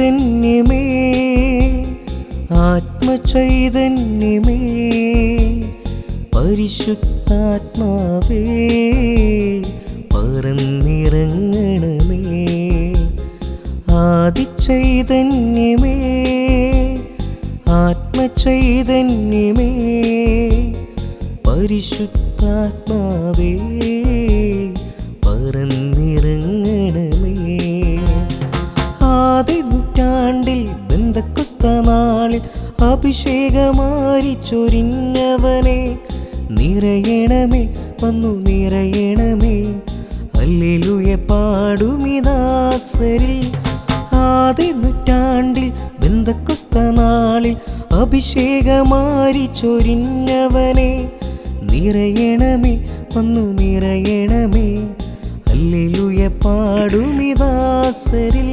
ചൈതന്യമേ, ആത്മചൈതന്യമേ, പരിശുദ്ധാത്മാവേ പറന്നിറങ്ങണമേ. ആദിചൈതന്യമേ, ആത്മചൈതന്യമേ, പരിശുദ്ധാത്മാവേ പറന്നിറങ്ങണമേ. ആദ്യ നൂറ്റാണ്ടിൽ പെന്തക്കോസ്ത നാളിൽ അഭിഷേകമായി ചൊരിഞ്ഞവനെ, നിറയണമേ വന്നു നിറയണമേ. ഹല്ലേലൂയ പാടുമിദാസരിൽ. ആദ്യ നൂറ്റാണ്ടിൽ പെന്തക്കോസ്ത നാളിൽ അഭിഷേകമായി ചൊരിഞ്ഞവനെ, നിറയണമേ വന്നു നിറയണമേ. ഹല്ലേലൂയ പാടുമിദാസരിൽ.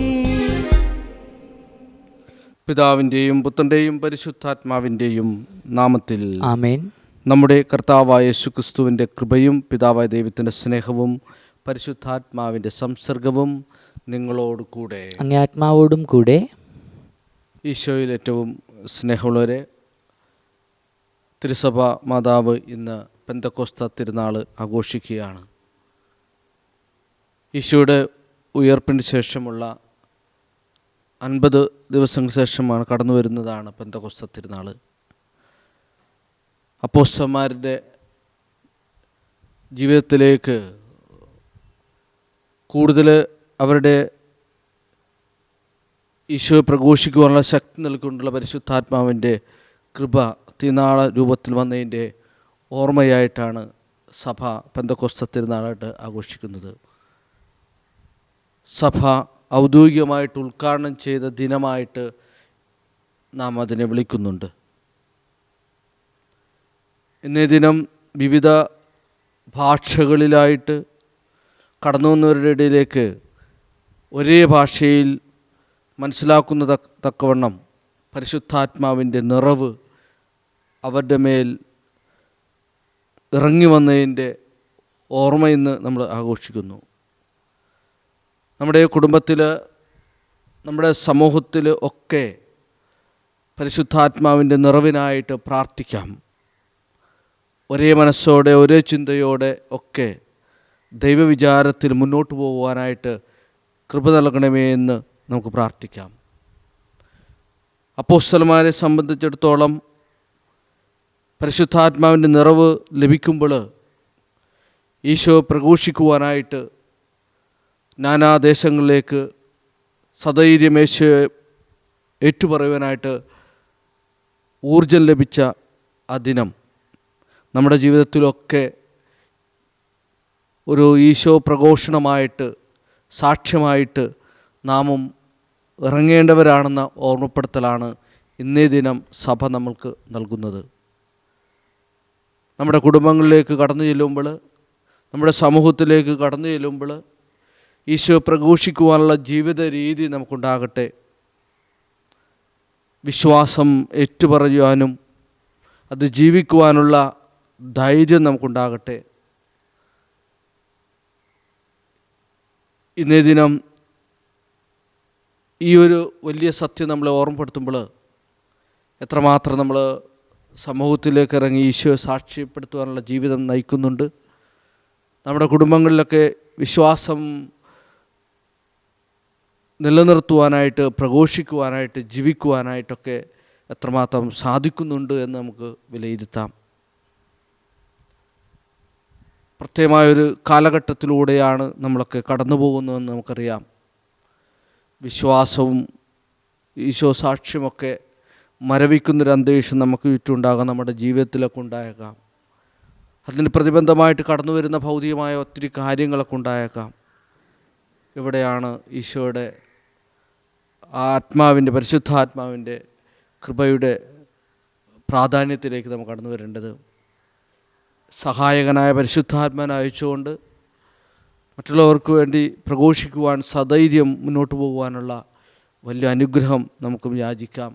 പിതാവിൻ്റെയും പുത്രൻ്റെയും പരിശുദ്ധാത്മാവിൻ്റെയും നാമത്തിൽ ആമേൻ. നമ്മുടെ കർത്താവായ യേശുക്രിസ്തുവിൻ്റെ കൃപയും പിതാവായ ദൈവത്തിൻ്റെ സ്നേഹവും പരിശുദ്ധാത്മാവിൻ്റെ സംസർഗവും നിങ്ങളോട് കൂടെ അങ്ങേ ആത്മാവോടും കൂടെ. ഈശോയിൽ ഏറ്റവും സ്നേഹമുള്ളവരെ, തിരുസഭ മാതാവ് ഇന്ന് പെന്തക്കോസ്ത തിരുനാൾ ആഘോഷിക്കുകയാണ്. ഈശോയുടെ ഉയർപ്പിന് ശേഷമുള്ള 50 ദിവസങ്ങൾക്ക് ശേഷമാണ് കടന്നു വരുന്നതാണ് പെന്തക്കോസ്ത തിരുനാൾ. അപ്പോസ്തലന്മാരുടെ ജീവിതത്തിലേക്ക് കൂടുതൽ അവരുടെ ഈശോയെ പ്രഘോഷിക്കുവാനുള്ള ശക്തി നൽകിക്കൊണ്ടുള്ള പരിശുദ്ധാത്മാവിൻ്റെ കൃപ തിരുനാള രൂപത്തിൽ വന്നതിൻ്റെ ഓർമ്മയായിട്ടാണ് സഭ പെന്തക്കോസ്ത തിരുനാളായിട്ട് ആഘോഷിക്കുന്നത്. സഭ ഔദ്യോഗികമായിട്ട് ഉദ്ഘാടനം ചെയ്ത ദിനമായിട്ട് നാം അതിനെ വിളിക്കുന്നുണ്ട്. ഇന്നേ ദിനം വിവിധ ഭാഷകളിലായിട്ട് കടന്നു വന്നവരുടെ ഇടയിലേക്ക് ഒരേ ഭാഷയിൽ മനസ്സിലാക്കുന്ന തക്കവണ്ണം പരിശുദ്ധാത്മാവിൻ്റെ നിറവ് അവരുടെ മേൽ ഇറങ്ങി വന്നതിൻ്റെ ഓർമ്മ ഇന്ന് നമ്മൾ ആഘോഷിക്കുന്നു. നമ്മുടെ കുടുംബത്തിൽ, നമ്മുടെ സമൂഹത്തിൽ ഒക്കെ പരിശുദ്ധാത്മാവിൻ്റെ നിറവിനായിട്ട് പ്രാർത്ഥിക്കാം. ഒരേ മനസ്സോടെ ഒരേ ചിന്തയോടെ ഒക്കെ ദൈവവിചാരത്തിൽ മുന്നോട്ട് പോകുവാനായിട്ട് കൃപ നൽകണമേ എന്ന് നമുക്ക് പ്രാർത്ഥിക്കാം. അപ്പോസ്തലന്മാരെ സംബന്ധിച്ചിടത്തോളം പരിശുദ്ധാത്മാവിൻ്റെ നിറവ് ലഭിക്കുമ്പോൾ ഈശോ പ്രഘോഷിക്കുവാനായിട്ട് നാനാദേശങ്ങളിലേക്ക് സധൈര്യം യേശുവെ ഏറ്റുപറയുവാനായിട്ട് ഊർജം ലഭിച്ച ആ ദിനം നമ്മുടെ ജീവിതത്തിലൊക്കെ ഒരു ഈശോ പ്രഘോഷണമായിട്ട്, സാക്ഷ്യമായിട്ട് നാമും ഇറങ്ങേണ്ടവരാണെന്ന ഓർമ്മപ്പെടുത്തലാണ് ഇന്നേ ദിനം സഭ നമ്മൾക്ക് നൽകുന്നത്. നമ്മുടെ കുടുംബങ്ങളിലേക്ക് കടന്നു ചെല്ലുമ്പോൾ, നമ്മുടെ സമൂഹത്തിലേക്ക് കടന്നു ചെല്ലുമ്പോൾ ഈശോ പ്രഘോഷിക്കുവാനുള്ള ജീവിത രീതി നമുക്കുണ്ടാകട്ടെ. വിശ്വാസം ഏറ്റുപറയുവാനും അത് ജീവിക്കുവാനുള്ള ധൈര്യം നമുക്കുണ്ടാകട്ടെ. ഇന്നേ ദിനം ഈ ഒരു വലിയ സത്യം നമ്മളെ ഓർമ്മപ്പെടുത്തുമ്പോൾ എത്രമാത്രം നമ്മൾ സമൂഹത്തിലേക്ക് ഇറങ്ങി ഈശോയെ സാക്ഷ്യപ്പെടുത്തുവാനുള്ള ജീവിതം നയിക്കുന്നുണ്ട്. നമ്മുടെ കുടുംബങ്ങളിലൊക്കെ വിശ്വാസം നിലനിർത്തുവാനായിട്ട്, പ്രഘോഷിക്കുവാനായിട്ട്, ജീവിക്കുവാനായിട്ടൊക്കെ എത്രമാത്രം സാധിക്കുന്നുണ്ട് എന്ന് നമുക്ക് വിലയിരുത്താം. പ്രത്യേകമായൊരു കാലഘട്ടത്തിലൂടെയാണ് നമ്മളൊക്കെ കടന്നു പോകുന്നതെന്ന് നമുക്കറിയാം. വിശ്വാസവും ഈശോ സാക്ഷ്യമൊക്കെ മരവിക്കുന്നൊരു അന്തരീക്ഷം നമുക്ക് ചുറ്റുണ്ടാകാം, നമ്മുടെ ജീവിതത്തിലൊക്കെ ഉണ്ടായേക്കാം. അതിന് പ്രതിബന്ധമായിട്ട് കടന്നു വരുന്ന ഭൗതികമായ ഒത്തിരി കാര്യങ്ങളൊക്കെ ഉണ്ടായേക്കാം. ഇവിടെയാണ് ഈശോയുടെ ആത്മാവിൻ്റെ, പരിശുദ്ധാത്മാവിൻ്റെ കൃപയുടെ പ്രാധാന്യത്തിലേക്ക് നമുക്ക് കടന്നു വരേണ്ടത്. സഹായകനായ പരിശുദ്ധാത്മാവിനെ അയച്ചുകൊണ്ട് മറ്റുള്ളവർക്ക് വേണ്ടി പ്രഘോഷിക്കുവാൻ സധൈര്യം മുന്നോട്ട് പോകുവാനുള്ള വലിയ അനുഗ്രഹം നമുക്കും യാചിക്കാം.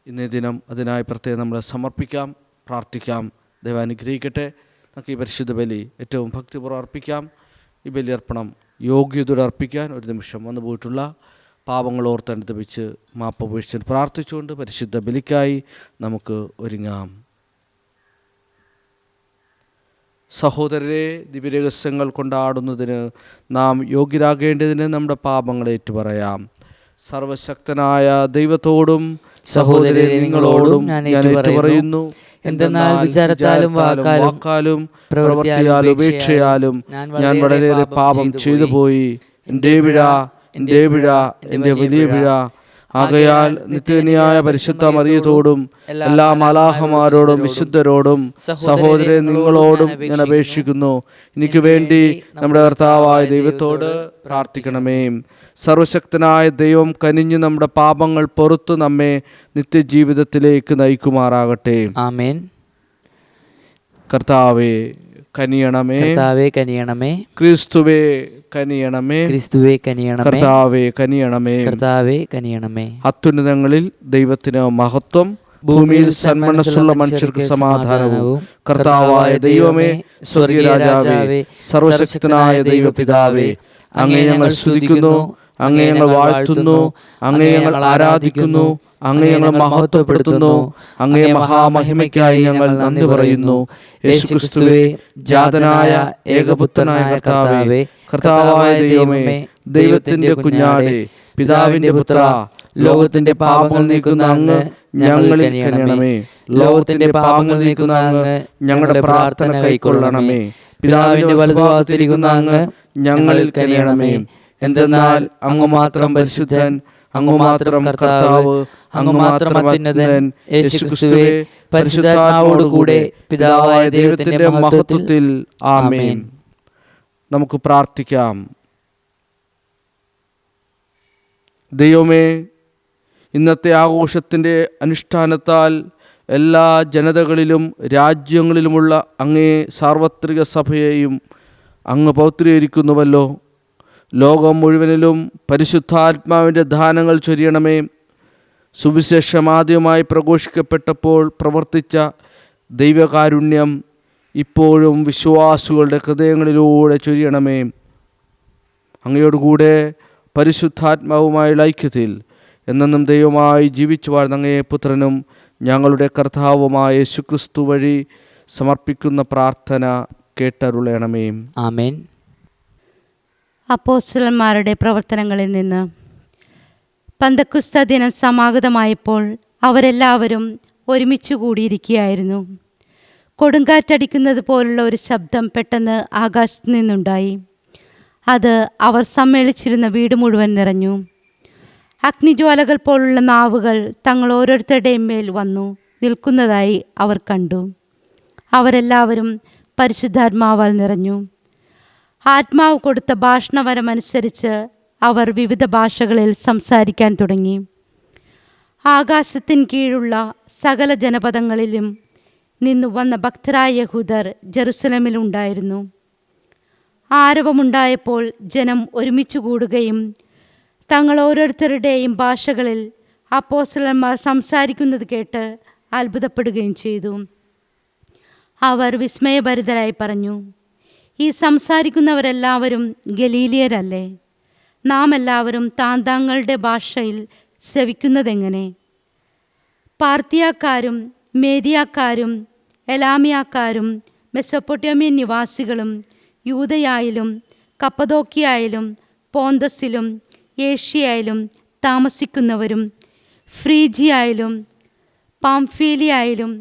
ഇന്നേ ദിനം അതിനായി പ്രത്യേകം നമ്മളെ സമർപ്പിക്കാം, പ്രാർത്ഥിക്കാം. ദൈവം അനുഗ്രഹിക്കട്ടെ. നമുക്ക് ഈ പരിശുദ്ധ ബലി ഏറ്റവും ഭക്തിപൂർവ്വം അർപ്പിക്കാം. ഈ ബലിയർപ്പണം യോഗ്യതയോടെ അർപ്പിക്കാൻ ഒരു നിമിഷം വന്നു പോയിട്ടുള്ള പാപങ്ങൾ ഓർത്തനുദപിച്ച് മാപ്പപേക്ഷിച്ച് പ്രാർത്ഥിച്ചുകൊണ്ട് പരിശുദ്ധ ബലിക്കായി നമുക്ക് ഒരുങ്ങാം. സഹോദരരെ, ദിവ്യരഹസ്യങ്ങൾ കൊണ്ടാടുന്നതിന് നാം യോഗ്യരാകേണ്ടതിന് നമ്മുടെ പാപങ്ങളെ ഏറ്റുപറയാം. സർവശക്തനായ ദൈവത്തോടും സഹോദരരെ നിങ്ങളോടും ഞാൻ ഏറ്റുപറയുന്നു, എന്തെന്നാൽ വിചാരത്താലും വാക്കാലും പ്രവൃത്തിയാലും ഉപേക്ഷയാലും ഞാൻ വളരെയേറെ പാപം ചെയ്തു പോയി. എൻ്റെ പിഴ, എൻ്റെ വലിയ പിഴ. ആകയാൽ നിത്യകന്യായ പരിശുദ്ധ മറിയത്തോടും എല്ലാ മാലാഖമാരോടും വിശുദ്ധരോടും സഹോദരൻ നിങ്ങളോടും ഞാൻ അപേക്ഷിക്കുന്നു, എനിക്ക് വേണ്ടി നമ്മുടെ കർത്താവായ ദൈവത്തോട് പ്രാർത്ഥിക്കണമേ. സർവശക്തനായ ദൈവം കനിഞ്ഞ് നമ്മുടെ പാപങ്ങൾ പൊറുത്ത് നമ്മെ നിത്യജീവിതത്തിലേക്ക് നയിക്കുമാറാകട്ടെ. ആമേൻ. കർത്താവേ കനിയണമേ, കർത്താവേ കനിയണമേ. ക്രിസ്തുവേ കനിയണമേ, ക്രിസ്തുവേ കനിയണമേ. കർത്താവേ കനിയണമേ, കർത്താവേ കനിയണമേ. അത്യുന്നതങ്ങളിൽ ദൈവത്തിന് മഹത്വം, ഭൂമിയിൽ സന്മനസ്സുള്ള മനുഷ്യർക്ക് സമാധാനവും. കർത്താവായ ദൈവമേ, സ്വർഗീയ രാജാവേ, സർവശക്തനായ ദൈവപിതാവേ, അങ്ങേ ഞങ്ങൾ സ്തുതിക്കുന്നു, അങ്ങേ ഞങ്ങൾ വാഴ്ത്തുന്നു, അങ്ങേ ഞങ്ങൾ ആരാധിക്കുന്നു, അങ്ങേ ഞങ്ങൾ മഹത്വപ്പെടുത്തുന്നു. അങ്ങേ മഹാമഹിമയ്ക്കായി ഞങ്ങൾ നന്ദി പറയുന്നു. യേശുക്രിസ്തുവേ, ജാതനായ ഏകപുത്രനായ കർത്താവേ, കർത്താവായ ദൈവമേ, ദൈവത്തിന്റെ കുഞ്ഞാടേ, പിതാവിന്റെ പുത്ര, ലോകത്തിന്റെ പാപങ്ങൾ നീക്കുന്ന അങ്ങ് ഞങ്ങളിൽ കനിയണമേ. ലോകത്തിന്റെ പാപങ്ങൾ നീക്കുന്ന അങ്ങ് ഞങ്ങളുടെ പ്രാർത്ഥന കൈക്കൊള്ളണമേ. പിതാവിന്റെ വലതുഭാഗത്തിരിക്കുന്ന അങ്ങ് ഞങ്ങളിൽ കനിയണമേ. എന്തെന്നാൽ അങ്ങ് മാത്രം പരിശുദ്ധൻ, അങ്ങ് മാത്രം കർത്താവ്, അങ്ങ് മാത്രം അത്യുന്നതൻ. യേശുക്രിസ്തുവേ, പരിശുദ്ധാത്മാവോടുകൂടെ പിതാവായ ദൈവത്തിന്റെ മഹത്വത്തിൽ. ആമേൻ. നമുക്ക് പ്രാർത്ഥിക്കാം. ദൈവമേ, ഇന്നത്തെ ആഘോഷത്തിൻ്റെ അനുഷ്ഠാനത്താൽ എല്ലാ ജനതകളിലും രാജ്യങ്ങളിലുമുള്ള അങ്ങേ സാർവത്രിക സഭയെയും അങ്ങ് പൗത്രീകരിക്കുന്നുവല്ലോ. ലോകം മുഴുവനിലും പരിശുദ്ധാത്മാവിൻ്റെ ദാനങ്ങൾ ചൊരിയണമേ. സുവിശേഷം ആദ്യമായി പ്രഘോഷിക്കപ്പെട്ടപ്പോൾ പ്രവർത്തിച്ച ദൈവകാരുണ്യം ഇപ്പോഴും വിശ്വാസികളുടെ ഹൃദയങ്ങളിലൂടെ ചൊരിയണമേ. അങ്ങയോടുകൂടെ പരിശുദ്ധാത്മാവുമായുള്ള ഐക്യത്തിൽ എന്നെന്നും ദൈവമായി ജീവിച്ചു വാഴുന്ന അങ്ങേ പുത്രനും ഞങ്ങളുടെ കർത്താവുമായ യേശുക്രിസ്തു വഴി സമർപ്പിക്കുന്ന പ്രാർത്ഥന കേട്ടരുളണമേ. ആമേൻ. അപ്പോസ്തലന്മാരുടെ പ്രവർത്തനങ്ങളിൽ നിന്ന്. പന്തക്കുസ്ത ദിനം സമാഗതമായപ്പോൾ അവരെല്ലാവരും ഒരുമിച്ച് കൂടിയിരിക്കുകയായിരുന്നു. കൊടുങ്കാറ്റടിക്കുന്നത് പോലുള്ള ഒരു ശബ്ദം പെട്ടെന്ന് ആകാശത്തു നിന്നുണ്ടായി. അത് അവർ സമ്മേളിച്ചിരുന്ന വീട് മുഴുവൻ നിറഞ്ഞു. അഗ്നിജ്വാലകൾ പോലുള്ള നാവുകൾ തങ്ങൾ ഓരോരുത്തരുടെയും മേൽ വന്നു നിൽക്കുന്നതായി അവർ കണ്ടു. അവരെല്ലാവരും പരിശുദ്ധാത്മാവാൽ നിറഞ്ഞു. ആത്മാവ് കൊടുത്ത ഭാഷണവരമനുസരിച്ച് അവർ വിവിധ ഭാഷകളിൽ സംസാരിക്കാൻ തുടങ്ങി. ആകാശത്തിന് കീഴുള്ള സകല ജനപദങ്ങളിലും നിന്നു വന്ന ഭക്തരായ യഹൂദർ ജെറുസലേമിലുണ്ടായിരുന്നു. ആരവമുണ്ടായപ്പോൾ ജനം ഒരുമിച്ച് കൂടുകയും തങ്ങൾ ഓരോരുത്തരുടെയും ഭാഷകളിൽ അപ്പോസ്തലന്മാർ സംസാരിക്കുന്നത് കേട്ട് അത്ഭുതപ്പെടുകയും ചെയ്തു. അവർ വിസ്മയഭരിതരായി പറഞ്ഞു, ഈ സംസാരിക്കുന്നവരെല്ലാവരും ഗലീലിയരല്ലേ? നാം എല്ലാവരും താന്താങ്ങളുടെ ഭാഷയിൽ ശ്രവിക്കുന്നതെങ്ങനെ? പാർത്തിയാക്കാരും മേദിയാക്കാരും എലാമിയാക്കാരും മെസൊപ്പൊട്ടേമിയൻ നിവാസികളും യൂദയായാലും കപ്പദോക്കിയായാലും പോന്തസിലും ഏഷ്യയായാലും താമസിക്കുന്നവരും ഫ്രീജിയായാലും പാംഫീലിയായാലും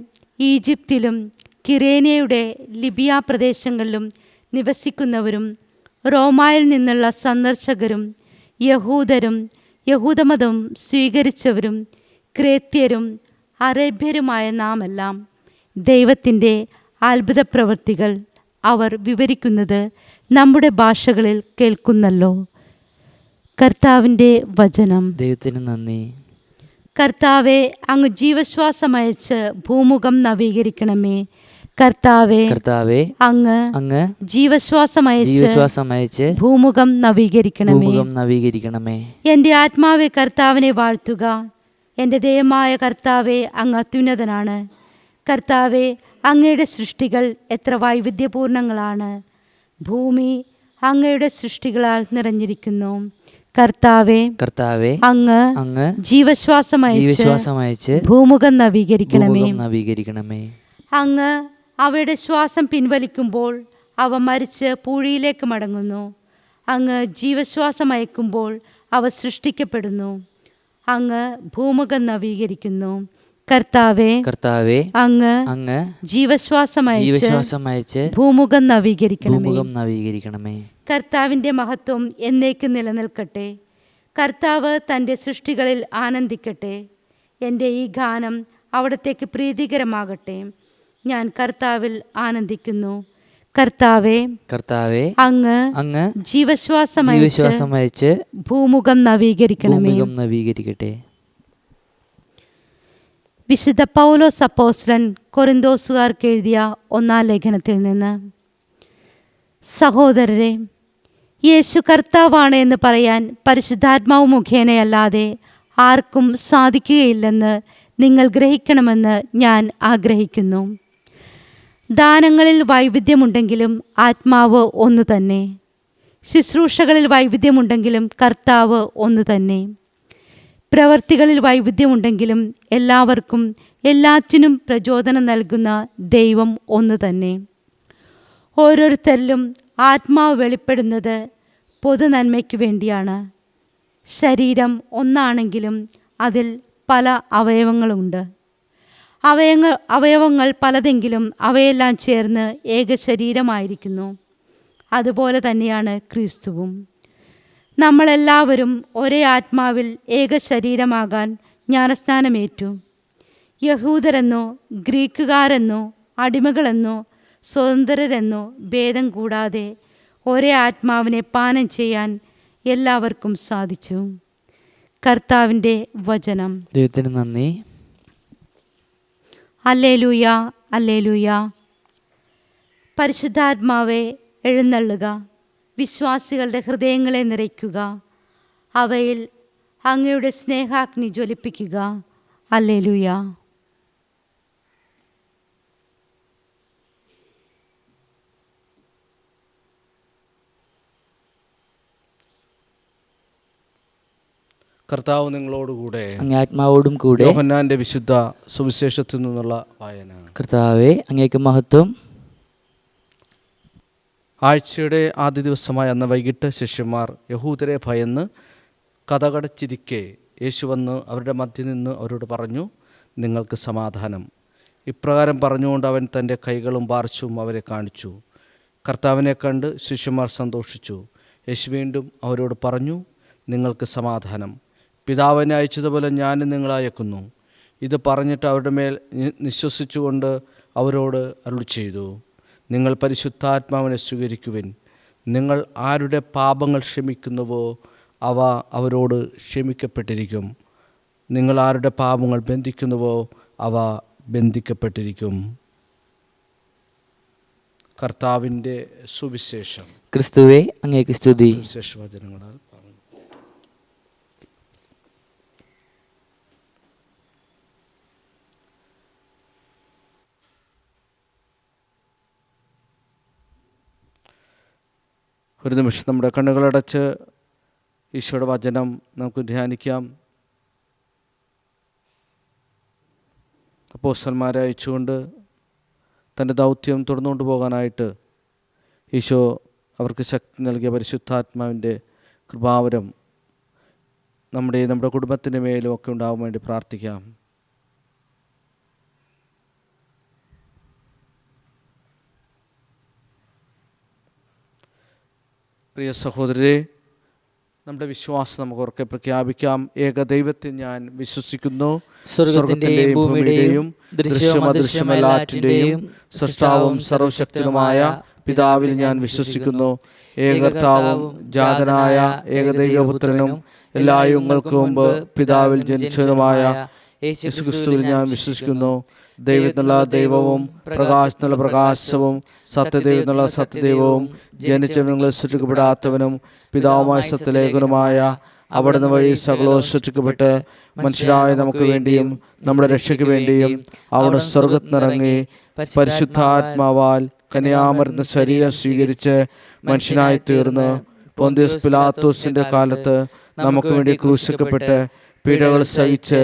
ഈജിപ്തിലും കിരേനയുടെ ലിബിയ പ്രദേശങ്ങളിലും നിവസിക്കുന്നവരും റോമായിൽ നിന്നുള്ള സന്ദർശകരും യഹൂദരും യഹൂദമതം സ്വീകരിച്ചവരും ക്രേത്യരും അറേബ്യരുമായ നാം എല്ലാം ദൈവത്തിൻ്റെ അത്ഭുത പ്രവൃത്തികൾ അവർ വിവരിക്കുന്നത് നമ്മുടെ ഭാഷകളിൽ കേൾക്കുന്നല്ലോ. കർത്താവിൻ്റെ വചനം. ദൈവത്തിന് നന്ദി. കർത്താവെ, അങ്ങ് ജീവശ്വാസമയച്ച് ഭൂമുഖം നവീകരിക്കണമേ. കർത്താവെ, അങ്ങ് ജീവശ്വാസമയച്ച് ഭൂമുഖം നവീകരിക്കണമേ. എൻ്റെ ആത്മാവെ കർത്താവിനെ വാഴ്ത്തുക. എൻ്റെ ദൈവമായ കർത്താവെ, അങ്ങ് അത്യുന്നതനാണ്. കർത്താവെ, അങ്ങയുടെ സൃഷ്ടികൾ എത്ര വൈവിധ്യപൂർണങ്ങളാണ്. ഭൂമി അങ്ങയുടെ സൃഷ്ടികളാൽ നിറഞ്ഞിരിക്കുന്നു. കർത്താവെ കർത്താവെ അങ്ങ് അങ്ങ് ജീവശ്വാസമയച്ച് ഭൂമുഖം ഭൂമുഖം നവീകരിക്കണമേ. നവീകരിക്കണമേ. അങ്ങ് അവയുടെ ശ്വാസം പിൻവലിക്കുമ്പോൾ അവ മരിച്ച് പൂഴിയിലേക്ക് മടങ്ങുന്നു. അങ്ങ് ജീവശ്വാസം അയക്കുമ്പോൾ അവ സൃഷ്ടിക്കപ്പെടുന്നു. അങ്ങ് ഭൂമുഖം നവീകരിക്കുന്നു. കർത്താവെ കർത്താവെ അങ്ങ് അങ്ങ് ജീവശ്വാസമയച്ച് ഭൂമുഖം നവീകരിക്കണമേ. ഭൂമുഖം നവീകരിക്കണമേ. കർത്താവിൻ്റെ മഹത്വം എന്നേക്കും നിലനിൽക്കട്ടെ. കർത്താവ് തൻ്റെ സൃഷ്ടികളിൽ ആനന്ദിക്കട്ടെ. എൻ്റെ ഈ ഗാനം അവിടത്തേക്ക് പ്രീതികരമാകട്ടെ. ഞാൻ കർത്താവിൽ ആനന്ദിക്കുന്നു. കർത്താവെ കർത്താവെ അങ്ങ് അങ്ങ് ജീവശ്വാസമയച്ച് ഭൂമുഖം നവീകരിക്കണമേ. ഭൂമുഖം നവീകരിക്കട്ടെ. വിശുദ്ധ പൗലോസ് അപ്പോസ്തലൻ കൊരിന്തോസുകാർക്ക് എഴുതിയ 1-ാം ലേഖനത്തിൽ നിന്ന്: സഹോദരരെ, യേശു കർത്താവാണ് എന്ന് പറയാൻ പരിശുദ്ധാത്മാവ് മുഖേനയല്ലാതെ ആർക്കും സാധിക്കുകയില്ലെന്ന് നിങ്ങൾ ഗ്രഹിക്കണമെന്ന് ഞാൻ ആഗ്രഹിക്കുന്നു. ദാനങ്ങളിൽ വൈവിധ്യമുണ്ടെങ്കിലും ആത്മാവ് ഒന്ന് തന്നെ. ശുശ്രൂഷകളിൽ വൈവിധ്യമുണ്ടെങ്കിലും കർത്താവ് ഒന്ന് തന്നെ. പ്രവൃത്തികളിൽ വൈവിധ്യമുണ്ടെങ്കിലും എല്ലാവർക്കും എല്ലാറ്റിനും പ്രചോദനം നൽകുന്ന ദൈവം ഒന്ന് തന്നെ. ഓരോരുത്തരിലും ആത്മാവ് വെളിപ്പെടുന്നത് പൊതു നന്മയ്ക്ക് വേണ്ടിയാണ്. ശരീരം ഒന്നാണെങ്കിലും അതിൽ പല അവയവങ്ങളുണ്ട്. അവയവങ്ങൾ പലതെങ്കിലും അവയെല്ലാം ചേർന്ന് ഏക ശരീരമായിരിക്കുന്നു. അതുപോലെ തന്നെയാണ് ക്രിസ്തുവും. നമ്മളെല്ലാവരും ഒരേ ആത്മാവിൽ ഏക ശരീരമാകാൻ ജ്ഞാനസ്നാനമേറ്റു. യഹൂദരെന്നോ ഗ്രീക്കുകാരെന്നോ അടിമകളെന്നോ സ്വതന്ത്രരെന്നോ ഭേദം കൂടാതെ ഒരേ ആത്മാവിനെ പാനം ചെയ്യാൻ എല്ലാവർക്കും സാധിച്ചു. കർത്താവിൻ്റെ വചനം. ദൈവത്തിന് നന്ദി. ഹല്ലേലൂയ, ഹല്ലേലൂയ. പരിശുദ്ധാത്മാവെ എഴുന്നള്ളുക, വിശ്വാസികളുടെ ഹൃദയങ്ങളെ നിറയ്ക്കുക, അവയിൽ അങ്ങയുടെ സ്നേഹാഗ്നി ജ്വലിപ്പിക്കുക. ഹല്ലേലൂയ. കർത്താവ് നിങ്ങളോടുകൂടെ, അങ്ങേ ആത്മാവോടും കൂടെ. യോഹന്നാന്റെ വിശുദ്ധ സുവിശേഷത്തിൽ നിന്നുള്ള വായന. കർത്താവെ അങ്ങേക്ക് മഹത്വം. ആഴ്ചയുടെ ആദ്യ ദിവസമായ അന്ന് വൈകിട്ട് ശിഷ്യന്മാർ യഹൂദരെ ഭയന്ന് കതകടച്ചിരിക്കെ യേശു വന്ന് അവരുടെ മധ്യത്തിൽ നിന്ന് അവരോട് പറഞ്ഞു, നിങ്ങൾക്ക് സമാധാനം. ഇപ്രകാരം പറഞ്ഞുകൊണ്ട് അവൻ തൻ്റെ കൈകളും പാർശ്വവും അവരെ കാണിച്ചു. കർത്താവിനെ കണ്ട് ശിഷ്യന്മാർ സന്തോഷിച്ചു. യേശു വീണ്ടും അവരോട് പറഞ്ഞു, നിങ്ങൾക്ക് സമാധാനം. പിതാവിനെ അയച്ചതുപോലെ ഞാനും നിങ്ങളെ അയക്കുന്നു. ഇത് പറഞ്ഞിട്ട് അവരുടെ മേൽ നിശ്വസിച്ചുകൊണ്ട് അവരോട് അരുളി ചെയ്തു, നിങ്ങൾ പരിശുദ്ധാത്മാവിനെ സ്വീകരിക്കുവിൻ. നിങ്ങൾ ആരുടെ പാപങ്ങൾ ക്ഷമിക്കുന്നുവോ അവ അവരോട് ക്ഷമിക്കപ്പെട്ടിരിക്കും. നിങ്ങൾ ആരുടെ പാപങ്ങൾ ബന്ധിക്കുന്നുവോ അവ ബന്ധിക്കപ്പെട്ടിരിക്കും. കർത്താവിൻ്റെ സുവിശേഷം. ക്രിസ്തുവേ അങ്ങേക്ക് സ്തുതി. സുവിശേഷ വചനങ്ങളാൽ ഒരു നിമിഷം നമ്മുടെ കണ്ണുകളടച്ച് ഈശോയുടെ വചനം നമുക്ക് ധ്യാനിക്കാം. അപ്പോസ്തലന്മാരെ അയച്ചുകൊണ്ട് തൻ്റെ ദൗത്യം തുടർന്നുകൊണ്ട് പോകാനായിട്ട് ഈശോ അവർക്ക് ശക്തി നൽകിയ പരിശുദ്ധാത്മാവിൻ്റെ കൃപാവരം നമ്മുടെ കുടുംബത്തിൻ്റെ മേലും ഒക്കെ ഉണ്ടാവാൻ വേണ്ടി പ്രാർത്ഥിക്കാം. പ്രിയ സഹോദരരെ, നമ്മുടെ വിശ്വാസം നമുക്ക് ഉറക്കെ പ്രഖ്യാപിക്കാം. ഏക ദൈവത്തിൽ ഞാൻ വിശ്വസിക്കുന്നു, സ്വർഗത്തിന്റെയും ഭൂമിയുടെയും ദൃശ്യമദൃശ്യമെല്ലാറ്റിന്റെയും സൃഷ്ടാവും സർവശക്തനുമായ പിതാവിൽ ഞാൻ വിശ്വസിക്കുന്നു. ഏകകർത്താവും ജാതനായ ഏകദൈവപുത്രനും എല്ലാ യുഗങ്ങൾക്കും മുമ്പ് പിതാവിൽ ജനിച്ചതുമായ യേശുക്രിസ്തുവിൽ ഞാൻ വിശ്വസിക്കുന്നു. ദൈവത്തിനുള്ള ദൈവവും പ്രകാശത്തിനുള്ള പ്രകാശവും സത്യദൈവത്തിനുള്ള സത്യദൈവവും ജനിച്ചവനെ സൃഷ്ടിക്കപ്പെടാത്തവനും പിതാവുമായ സത്യലേഖനുമായ അവിടുന്ന് വഴി സകലവും സൃഷ്ടിക്കപ്പെട്ട് മനുഷ്യരായ നമുക്ക് വേണ്ടിയും നമ്മുടെ രക്ഷയ്ക്ക് വേണ്ടിയും അവിടെ സ്വർഗ്ഗത്തിനിറങ്ങി പരിശുദ്ധാത്മാവാൽ കന്യാമറിന്റെ ശരീരം സ്വീകരിച്ച് മനുഷ്യനായി തീർന്ന് പൊന്തിയോസ് പിലാത്തോസിന്റെ കാലത്ത് നമുക്ക് വേണ്ടി ക്രൂശിക്കപ്പെട്ട് പീഡകൾ സഹിച്ച്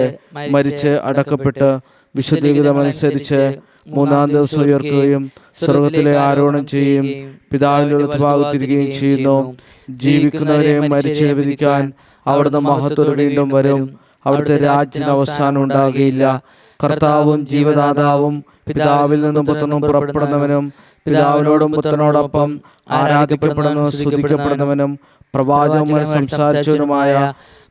മരിച്ച് അടക്കപ്പെട്ട് വിശുദ്ധീകൃതമനുസരിച്ച് മൂന്നാം ദിവസം ഉയർക്കുകയും സ്വർഗത്തിലെ ആരോഹണം ചെയ്യുകയും പിതാവിന്റെ ഭാഗത്തിരിക്കുകയും ചെയ്യുന്നു. ജീവിക്കുന്നവരെയും മരിച്ചു വിധിക്കാൻ അവിടുന്ന് മഹത്വത്തോടെ വീണ്ടും വരും. അവിടുത്തെ രാജ്യത്തിന് അവസാനം ഉണ്ടാകുകയില്ല. കർത്താവും ജീവദാതാവും പിതാവിൽ നിന്നും പുത്രനും പുറപ്പെടുന്നവനും പിതാവിനോടും പുത്രനോടൊപ്പം ആരാധിക്കപ്പെടുന്നവനും സ്തുതിക്കപ്പെടുന്നവനും പ്രവാചകന്മാർ സംസാരിച്ചവനുമായ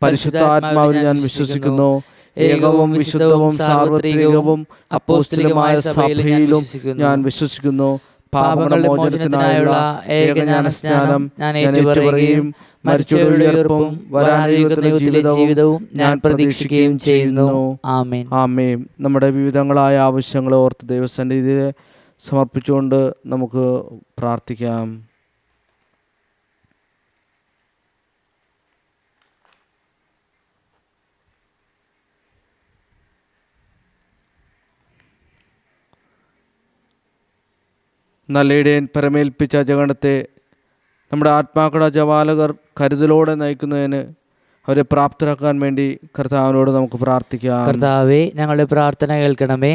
പരിശുദ്ധാത്മാവിൽ ഞാൻ വിശ്വസിക്കുന്നു. ഏകവും വിശുദ്ധവും സാർവത്രികവും അപ്പോസ്തലികമായ സഭയിലും ഞാൻ വിശ്വസിക്കുന്നു. പാപങ്ങളുടെ മോചനത്തിനായുള്ള ഏകജ്ഞാനസ്നാനം ഞാൻ ഏറ്റുപറയുകയും മരിച്ചവരുടെ ഉയർപ്പും വരാനിരിക്കുന്ന ജീവിതവും ഞാൻ പ്രതീക്ഷിക്കുകയും ചെയ്യുന്നു. ആമേൻ. ആമേൻ. നമ്മുടെ വിവിധങ്ങളായ ആവശ്യങ്ങളെ ഓർത്ത് ദൈവസന്നിധിയിൽ സമർപ്പിച്ചുകൊണ്ട് നമുക്ക് പ്രാർത്ഥിക്കാം. നല്ല ഇടയൻ പരമേൽപ്പിച്ച ജഗണത്തെ നമ്മുടെ ആത്മാക്കളുടെ ജവാലകർ കരുതലോടെ നയിക്കുന്നതിന് അവരെ പ്രാപ്തരാക്കാൻ വേണ്ടി കർത്താവിനോട് നമുക്ക് പ്രാർത്ഥിക്കാം. കർത്താവേ, ഞങ്ങളുടെ പ്രാർത്ഥന കേൾക്കണമേ.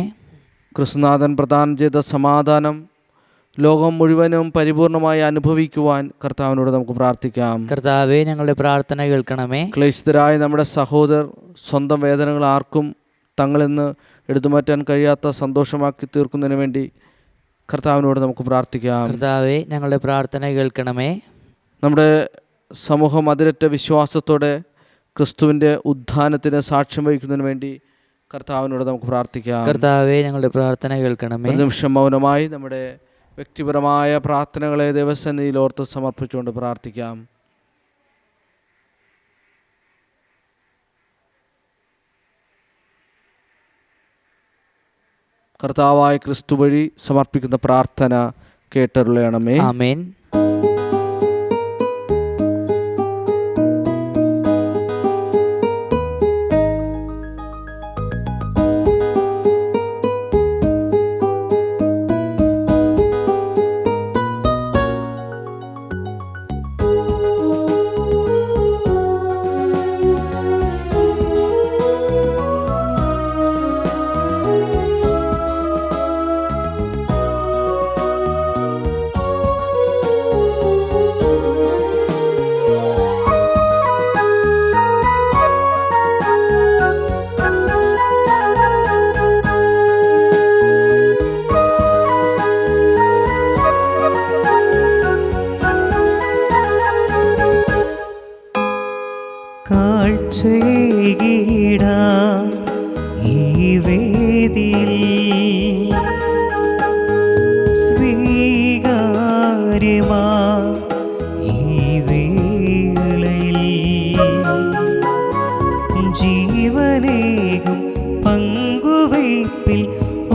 ക്രിസ്തുനാഥൻ പ്രദാനം ചെയ്ത സമാധാനം ലോകം മുഴുവനും പരിപൂർണമായി അനുഭവിക്കുവാൻ കർത്താവിനോട് നമുക്ക് പ്രാർത്ഥിക്കാം. കർത്താവേ, ഞങ്ങളുടെ പ്രാർത്ഥന കേൾക്കണമേ. ക്ലേശിതരായ നമ്മുടെ സഹോദരർ സ്വന്തം വേദനകൾ ആർക്കും തങ്ങളിൽ നിന്ന് എടുത്തുമാറ്റാൻ കഴിയാത്ത സന്തോഷമാക്കി തീർക്കുന്നതിന് വേണ്ടി കർത്താവിനോട് നമുക്ക് പ്രാർത്ഥിക്കാം. കർത്താവേ, ഞങ്ങളുടെ പ്രാർത്ഥന കേൾക്കണമേ. നമ്മുടെ സമൂഹം അതിരറ്റ വിശ്വാസത്തോടെ ക്രിസ്തുവിൻ്റെ ഉത്ഥാനത്തിന് സാക്ഷ്യം വഹിക്കുന്നതിന് വേണ്ടി കർത്താവിനോട് നമുക്ക് പ്രാർത്ഥിക്കാം. കർത്താവേ, ഞങ്ങളുടെ പ്രാർത്ഥന കേൾക്കണമേ. ഒരു നിമിഷം മൗനമായി നമ്മുടെ വ്യക്തിപരമായ പ്രാർത്ഥനകളെ ദൈവസന്നിധിയിൽ ഓർത്ത് സമർപ്പിച്ചുകൊണ്ട് പ്രാർത്ഥിക്കാം. കർത്താവായ ക്രിസ്തു വഴി സമർപ്പിക്കുന്ന പ്രാർത്ഥന കേട്ടരുളയണമേ. ആമേൻ. കാഴ്ചയേകിടാം ഈ വേദിയിൽ സ്വീകാര്യമാ ഈ വേളയിൽ ജീവനേകും പങ്കുവയ്പിൽ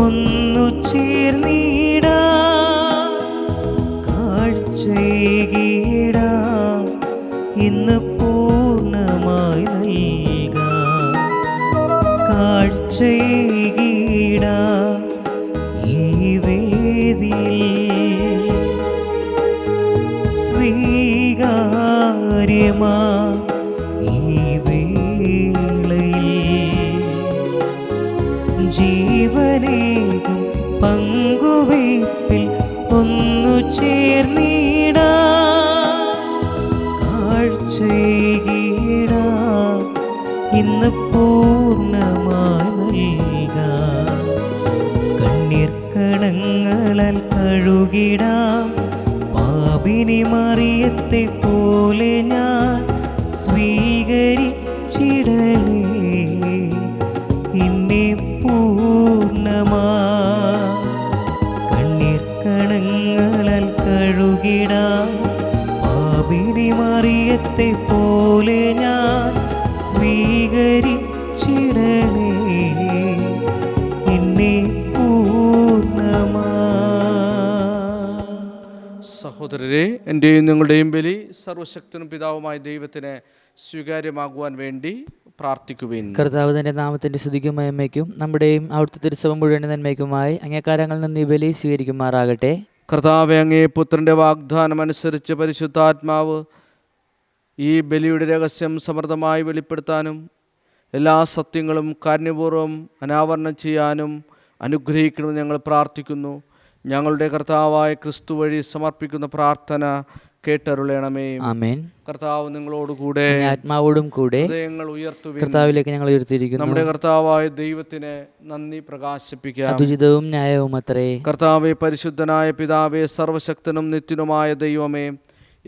ഒന്നു ചേർന്നിടാം. കാഴ്ചയേകിടാം ഇന്ന് പൂർണ്ണമായി നൽകാം. കാഴ്ചയേകിടാം ഈ വേദിയിൽ സ്വീകാര്യമാ ഈ വേളയിൽ ജീവനേകും പങ്കുവയ്പിൽ ഒന്നു ചേർന്നിടാം. കാഴ്ചയേകിടാം ഇന്ന് പൂർണ്ണമായി നൽകാം. കണ്ണീർക്കണങ്ങളാൽ കഴുകിടാം പാപിനി മറിയത്തെ പോലെ ഞാൻ സ്വീകരിച്ചിടണേ എന്നെ പൂർണ്ണമാ. കണ്ണീർക്കണങ്ങളാൽ കഴുകിടാം പാപിനി മറിയത്തെ പോലെ ഞാൻ സ്വീകരിച്ചിടണേ എന്നെ പൂർണ്ണമാ. സഹോദരരെ, എൻ്റെയും നിങ്ങളുടെയും ബലി സർവശക്തനും പിതാവുമായ ദൈവത്തിന് സ്വീകാര്യമാകുവാൻ വേണ്ടി പ്രാർത്ഥിക്കുവിൻ. കർത്താവ് തന്റെ നാമത്തിന്റെ സ്തുതിക്കും മഹിമയ്ക്കും നമ്മുടെയും അവിടുത്തെ തിരുസഭ മുഴുവൻ നന്മയ്ക്കുമായി അങ്ങേക്കാരങ്ങളിൽ നിന്ന് ഈ ബലി സ്വീകരിക്കുമാറാകട്ടെ. കർത്താവെ, അങ്ങേ പുത്രൻ്റെ വാഗ്ദാനം അനുസരിച്ച് പരിശുദ്ധാത്മാവ് ഈ ബലിയുടെ രഹസ്യം സമൃദ്ധമായി വെളിപ്പെടുത്താനും എല്ലാ സത്യങ്ങളും കാരുണ്യപൂർവ്വം അനാവരണം ചെയ്യാനും അനുഗ്രഹിക്കണമെന്ന് ഞങ്ങൾ പ്രാർത്ഥിക്കുന്നു. ഞങ്ങളുടെ കർത്താവായ ക്രിസ്തു വഴി സമർപ്പിക്കുന്ന പ്രാർത്ഥന കേട്ടരുളണമേ. ആമേൻ. കർത്താവ് നിങ്ങളോടുകൂടെ, ആത്മാവോടും കൂടെ ഹൃദയങ്ങൾ ഉയർത്തുവിൻ. കർത്താവിലേക്ക് ഞങ്ങൾ ഉയർത്തിയിരിക്കുന്നു. നമ്മുടെ കർത്താവായ ദൈവത്തിന് നന്ദി പ്രകാശിപ്പിക്കാം. ഉചിതവും ന്യായവും അത്രേ. കർത്താവെ, പരിശുദ്ധനായ പിതാവേ, സർവശക്തനും നിത്യനുമായ ദൈവമേ,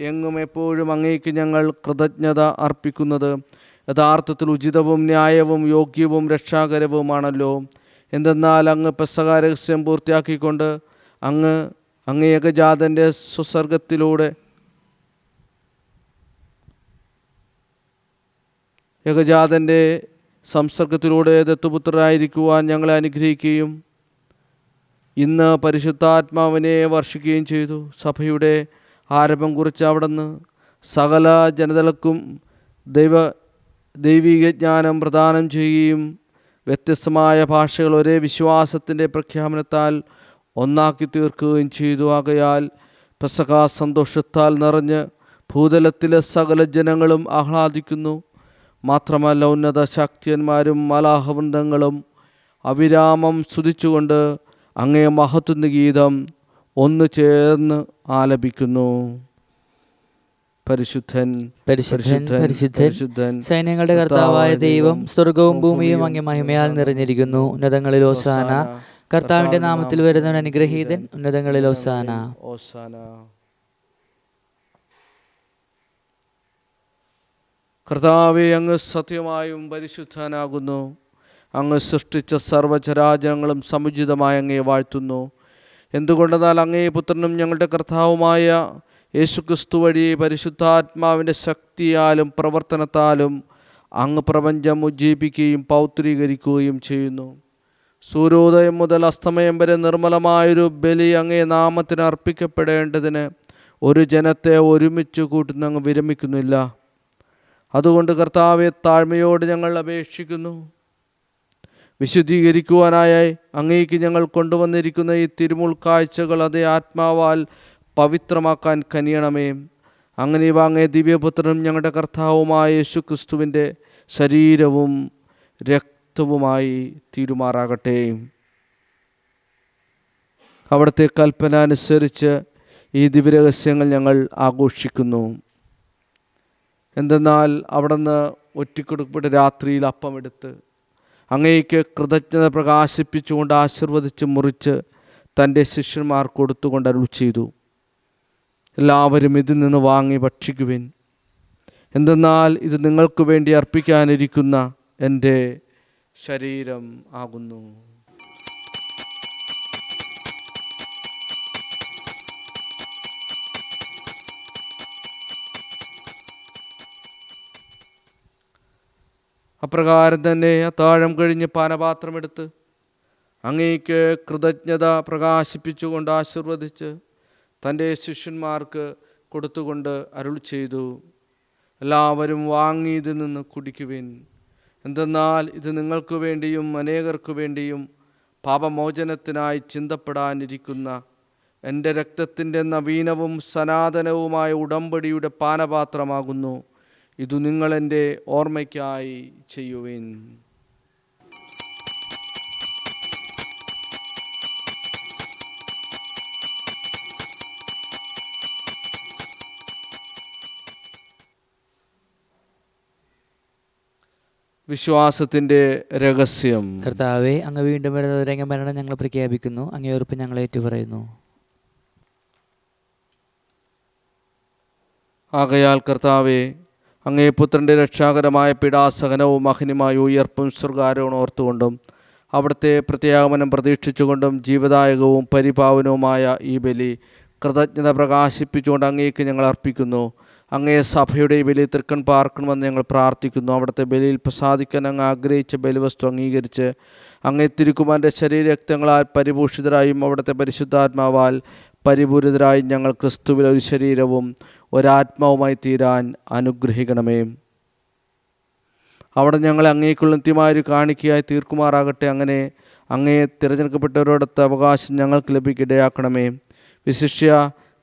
എങ്ങും എപ്പോഴും അങ്ങേക്ക് ഞങ്ങൾ കൃതജ്ഞത അർപ്പിക്കുന്നത് യഥാർത്ഥത്തിൽ ഉചിതവും ന്യായവും യോഗ്യവും രക്ഷാകരവുമാണല്ലോ. എന്തെന്നാൽ അങ്ങ് പെസഹ രഹസ്യം പൂർത്തിയാക്കിക്കൊണ്ട് അങ്ങ് ഏകജാതൻ്റെ ഏകജാതൻ്റെ സംസർഗത്തിലൂടെ ദത്തുപുത്രരായിരിക്കുവാൻ ഞങ്ങളെ അനുഗ്രഹിക്കുകയും ഇന്ന് പരിശുദ്ധാത്മാവിനെ വർഷിക്കുകയും ചെയ്തു. സഭയുടെ ആരംഭം കുറിച്ച് അവിടുന്ന് സകല ജനതകൾക്കും ദൈവിക ജ്ഞാനം പ്രദാനം ചെയ്യുകയും വ്യത്യസ്തമായ ഭാഷകൾ ഒരേ വിശ്വാസത്തിൻ്റെ പ്രഖ്യാപനത്താൽ ഒന്നാക്കി തീർക്കുകയും ചെയ്തു. ആകയാൽ പെസഹ സന്തോഷത്താൽ നിറഞ്ഞ് ഭൂതലത്തിലെ സകല ജനങ്ങളും ആഹ്ലാദിക്കുന്നു. മാത്രമല്ല, ഉന്നത ശക്തിയന്മാരും മലാഹവൃന്ദങ്ങളും അവിരാമം സ്തുതിച്ചുകൊണ്ട് അങ്ങേ മഹത്വ ഗീതം ഒന്നു ചേർന്ന് ആലപിക്കുന്നു. പരിശുദ്ധൻ, പരിശുദ്ധൻ, പരിശുദ്ധൻ, സൈന്യങ്ങളുടെ കർത്താവായ ദൈവം, സ്വർഗവും ഭൂമിയും അങ്ങേ മഹിമയാൽ നിറഞ്ഞിരിക്കുന്നു. ഉന്നതങ്ങളിൽ ഓസാന. കർത്താവിന്റെ നാമത്തിൽ വരുന്നവൻ അനുഗ്രഹീതൻ. ഉന്നതങ്ങളിൽ ഓസാന. ഓസാന. കർത്താവേ, അങ്ങ് സത്യമായും പരിശുദ്ധനാകുന്നു. അങ്ങ് സൃഷ്ടിച്ച സർവ്വചരാചരങ്ങളും സമുചിതമായി അങ്ങേ വാഴ്ത്തുന്നു. എന്തുകൊണ്ടെന്നാൽ അങ്ങേ പുത്രനും ഞങ്ങളുടെ കർത്താവുമായ യേശുക്രിസ്തു വഴി പരിശുദ്ധാത്മാവിൻ്റെ ശക്തിയാലും പ്രവർത്തനത്താലും അങ്ങ് പ്രപഞ്ചം ഉജ്ജീവിപ്പിക്കുകയും പൗത്രീകരിക്കുകയും ചെയ്യുന്നു. സൂര്യോദയം മുതൽ അസ്തമയം വരെ നിർമ്മലമായൊരു ബലി അങ്ങേ നാമത്തിന് അർപ്പിക്കപ്പെടേണ്ടതിന് ഒരു ജനത്തെ ഒരുമിച്ച് കൂട്ടുന്ന അങ്ങ് വിരമിക്കുന്നില്ല. അതുകൊണ്ട് കർത്താവെ, താഴ്മയോട് ഞങ്ങൾ അപേക്ഷിക്കുന്നു. വിശുദ്ധീകരിക്കുവാനായി അങ്ങേക്ക് ഞങ്ങൾ കൊണ്ടുവന്നിരിക്കുന്ന ഈ തിരുമുൾ കാഴ്ചകൾ അതേ ആത്മാവാൽ പവിത്രമാക്കാൻ കനിയണമേ. അങ്ങനെ ഇവ അങ്ങേ ദിവ്യപുത്രനും ഞങ്ങളുടെ കർത്താവുമായ യേശുക്രിസ്തുവിൻ്റെ ശരീരവും രക്തവുമായി തീരുമാറാകട്ടെ. അവിടുത്തെ കൽപ്പന അനുസരിച്ച് ഈ ദിവ്യരഹസ്യങ്ങൾ ഞങ്ങൾ ആഘോഷിക്കുന്നു. എന്തെന്നാൽ അവിടുന്ന് ഒറ്റിക്കൊടുക്കപ്പെട്ട രാത്രിയിൽ അപ്പമെടുത്ത് അങ്ങേക്ക് കൃതജ്ഞത പ്രകാശിപ്പിച്ചുകൊണ്ട് ആശീർവദിച്ച് മുറിച്ച് തൻ്റെ ശിഷ്യന്മാർ കൊടുത്തുകൊണ്ട് അരുൾ ചെയ്തു, എല്ലാവരും ഇതിൽ നിന്ന് വാങ്ങി ഭക്ഷിക്കുവിൻ. എന്തെന്നാൽ ഇത് നിങ്ങൾക്ക് വേണ്ടി അർപ്പിക്കാനിരിക്കുന്ന എൻ്റെ ശരീരം ആകുന്നു. അപ്രകാരം തന്നെ അത്താഴം കഴിഞ്ഞ് പാനപാത്രമെടുത്ത് അങ്ങേക്ക് കൃതജ്ഞത പ്രകാശിപ്പിച്ചുകൊണ്ട് ആശീർവദിച്ച് തൻ്റെ ശിഷ്യന്മാർക്ക് കൊടുത്തുകൊണ്ട് അരുൾ ചെയ്തു, എല്ലാവരും വാങ്ങി ഇതിൽ നിന്ന് കുടിക്കുവിൻ. എന്തെന്നാൽ ഇത് നിങ്ങൾക്ക് വേണ്ടിയും അനേകർക്ക് വേണ്ടിയും പാപമോചനത്തിനായി ചിന്തപ്പെടാനിരിക്കുന്ന എൻ്റെ രക്തത്തിൻ്റെ നവീനവും സനാതനവുമായ ഉടമ്പടിയുടെ പാനപാത്രമാകുന്നു. ഇത് നിങ്ങളെൻ്റെ ഓർമ്മയ്ക്കായി ചെയ്യുവിൻ. വിശ്വാസത്തിൻ്റെ രഹസ്യം. കർത്താവെ, അങ്ങ് വീണ്ടും വരുന്നവരെ അങ്ങ് മരണം ഞങ്ങൾ പ്രഖ്യാപിക്കുന്നു. അങ്ങേ ഉറപ്പ് ഞങ്ങൾ ഏറ്റുപറയുന്നു. ആകയാൽ കർത്താവെ, അങ്ങേ പുത്രൻ്റെ രക്ഷാകരമായ പീഡാസഹനവും മഹിനിമായ ഉയർപ്പും സ്വർഗ്ഗാരോഹണം ഓർത്തുകൊണ്ടും അവിടുത്തെ പ്രത്യാഗമനം പ്രതീക്ഷിച്ചുകൊണ്ടും ജീവദായകവും പരിപാവനവുമായ ഈ ബലി കൃതജ്ഞത പ്രകാശിപ്പിച്ചുകൊണ്ട് അങ്ങേക്ക് ഞങ്ങൾ അർപ്പിക്കുന്നു. അങ്ങേ സഭയുടെ ഈ ബലി തൃക്കൺ പാർക്കണമെന്ന് ഞങ്ങൾ പ്രാർത്ഥിക്കുന്നു. അവിടുത്തെ ബലിയിൽ പ്രസാദിക്കാൻ അങ്ങ് ആഗ്രഹിച്ച ബലിവസ്തു അംഗീകരിച്ച് അങ്ങേ തിരുക്കുമാരൻ്റെ ശരീരരക്തങ്ങളാൽ പരിഭൂഷിതരായും അവിടുത്തെ പരിശുദ്ധാത്മാവാൽ പരിപൂരിതരായും ഞങ്ങൾ ക്രിസ്തുവിൽ ഒരു ശരീരവും ഒരാത്മാവുമായി തീരാൻ അനുഗ്രഹിക്കണമേ. അവിടെ ഞങ്ങളെ അങ്ങേക്കുള്ള നിത്യമായൊരു കാണിക്കയായി തീർക്കുമാറാകട്ടെ. അങ്ങനെ അങ്ങേ തിരഞ്ഞെടുക്കപ്പെട്ടവരോടൊത്ത അവകാശം ഞങ്ങൾക്ക് ലഭിക്കിടയാക്കണമേ. വിശിഷ്യ